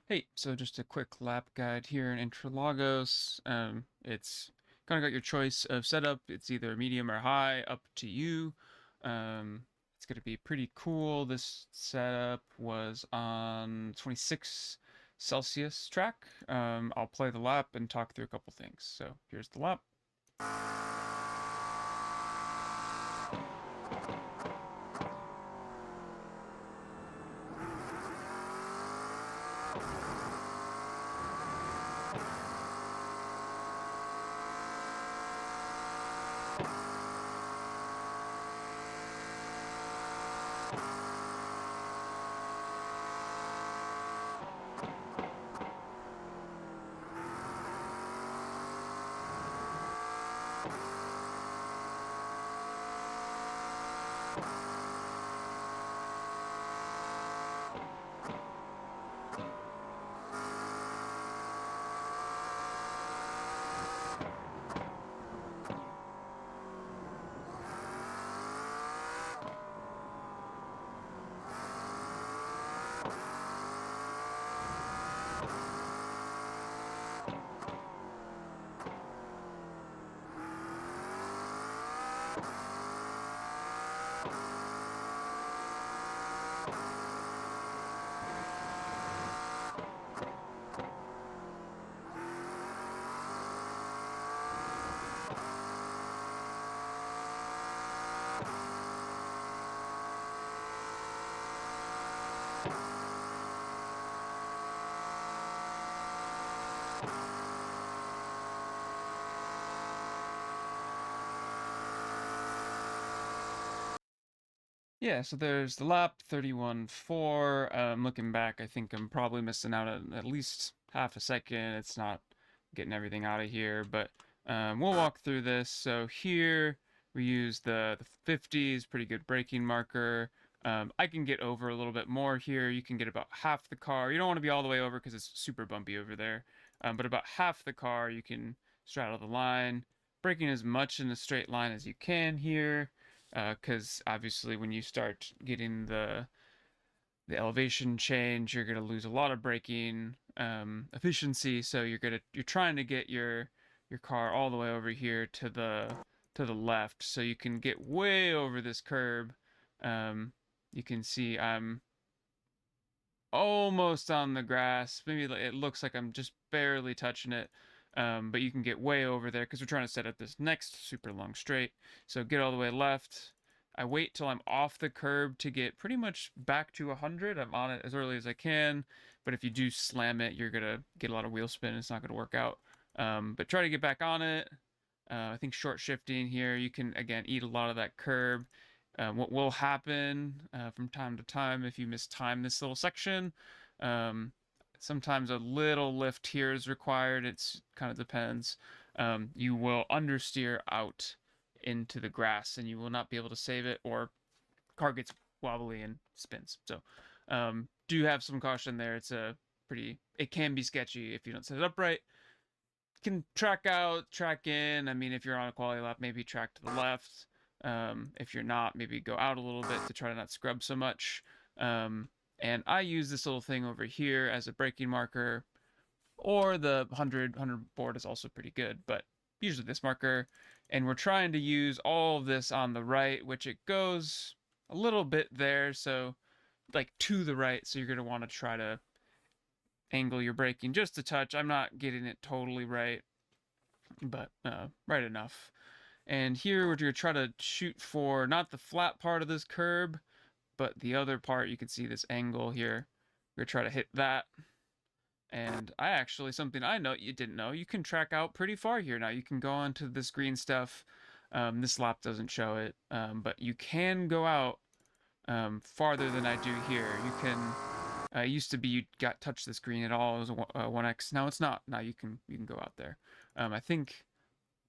Hey, so just a quick lap guide here in Interlagos. It's kind of got your choice of setup. It's either medium or high, up to you. It's going to be pretty cool. This setup was on 26 Celsius track. I'll play the lap and talk through a couple things. So here's the lap. Yeah, so there's the lap 31.4. Looking back, I think I'm probably missing out at least half a second. It's not getting everything out of here, but we'll walk through this. So here we use the 50s, pretty good braking marker. I can get over a little bit more here. You can get about half the car. You don't want to be all the way over because it's super bumpy over there. But about half the car, you can straddle the line. Braking as much in a straight line as you can here because obviously when you start getting the elevation change, you're gonna lose a lot of braking efficiency. So you're trying to get your car all the way over here to the left, so you can get way over this curb. You can see I'm almost on the grass. Maybe it looks like I'm just barely touching it. But you can get way over there because we're trying to set up this next super long straight. So get all the way left. I wait till I'm off the curb to get pretty much back to 100. I'm on it as early as I can. But if you do slam it, you're going to get a lot of wheel spin. It's not going to work out. But try to get back on it. I think short shifting here, you can, again, eat a lot of that curb. What will happen from time to time if you mistime this little section. Um, Sometimes a little lift here is required. It's kind of depends. You will understeer out into the grass and you will not be able to save it, or car gets wobbly and spins. So do have some caution there. It can be sketchy if you don't set it up right. Can track out, track in. I mean, if you're on a quality lap, maybe track to the left. If you're not, maybe go out a little bit to try to not scrub so much. And I use this little thing over here as a braking marker, or the 100 board is also pretty good, but usually this marker. And we're trying to use all of this on the right, which it goes a little bit there, so like to the right, so you're going to want to try to angle your braking just a touch. I'm not getting it totally right, but right enough. And here we're going to try to shoot for not the flat part of this curb, but the other part. You can see this angle here. We're going to try to hit that. And I actually, something I know you didn't know, you can track out pretty far here now. You can go onto this green stuff. This lap doesn't show it, but you can go out farther than I do here. You can. It used to be you got touch this green at all. It was a 1x. Now it's not. Now you can go out there. I think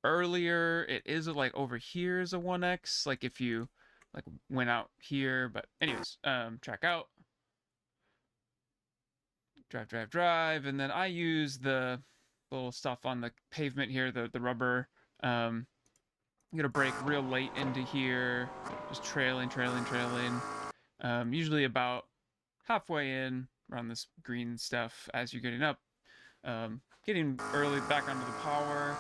earlier it is like over here is a 1x. Like if you like went out here, but anyways, track out. Drive, and then I use the little stuff on the pavement here, the rubber. I'm gonna brake real late into here, just trailing. Usually about halfway in, around this green stuff as you're getting up. Getting early back onto the power.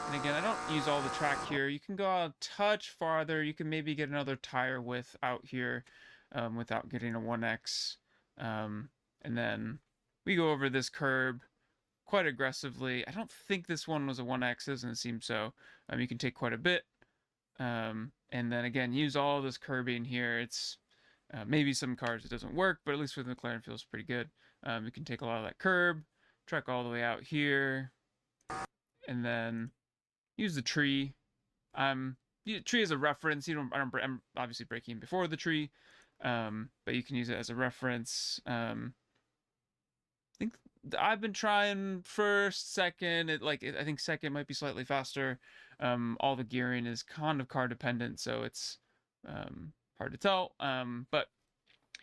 And again, I don't use all the track here. You can go a touch farther. You can maybe get another tire width out here without getting a 1x. And then we go over this curb quite aggressively. I don't think this one was a 1x. Doesn't seem so. You can take quite a bit. And then again, use all this curbing here. It's maybe some cars it doesn't work, but at least with McLaren it feels pretty good. You can take a lot of that curb, track all the way out here, and then use the tree. The tree as a reference. I'm obviously braking before the tree, but you can use it as a reference. I think I've been trying first, second. I think second might be slightly faster. All the gearing is kind of car dependent, so it's hard to tell. But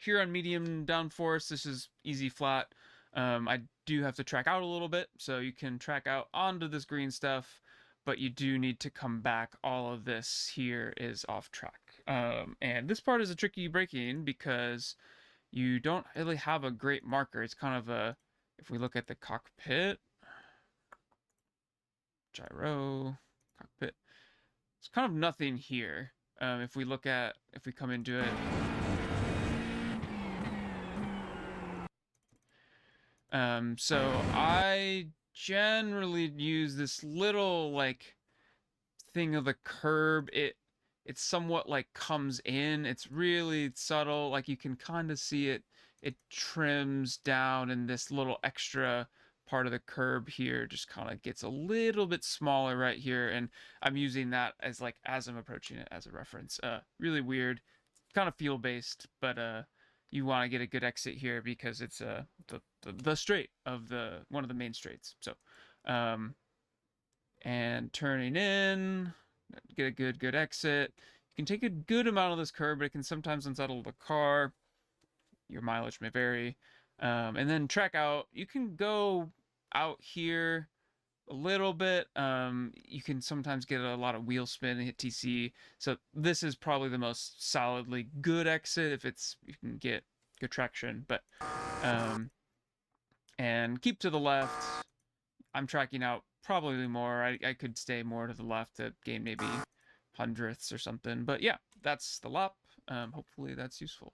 here on medium downforce, this is easy flat. I do have to track out a little bit, so you can track out onto this green stuff, but you do need to come back. All of this here is off track. And this part is a tricky braking because you don't really have a great marker. It's kind of a, if we look at the cockpit, gyro, cockpit, it's kind of nothing here. If we come into it, so I generally use this little like thing of the curb. It somewhat like comes in. It's really subtle. Like you can kind of see it. It trims down, and this little extra part of the curb here just kind of gets a little bit smaller right here. And I'm using that as I'm approaching it as a reference. Really weird, kind of feel based, but you want to get a good exit here because it's the straight of one of the main straights. So, and turning in, get a good exit. You can take a good amount of this curb, but it can sometimes unsettle the car. Your mileage may vary. And then track out. You can go out here a little bit. You can sometimes get a lot of wheel spin and hit TC. So this is probably the most solidly good exit if you can get good traction. But and keep to the left. I'm tracking out probably more. I could stay more to the left to gain maybe hundredths or something. But yeah, that's the lap. Hopefully that's useful.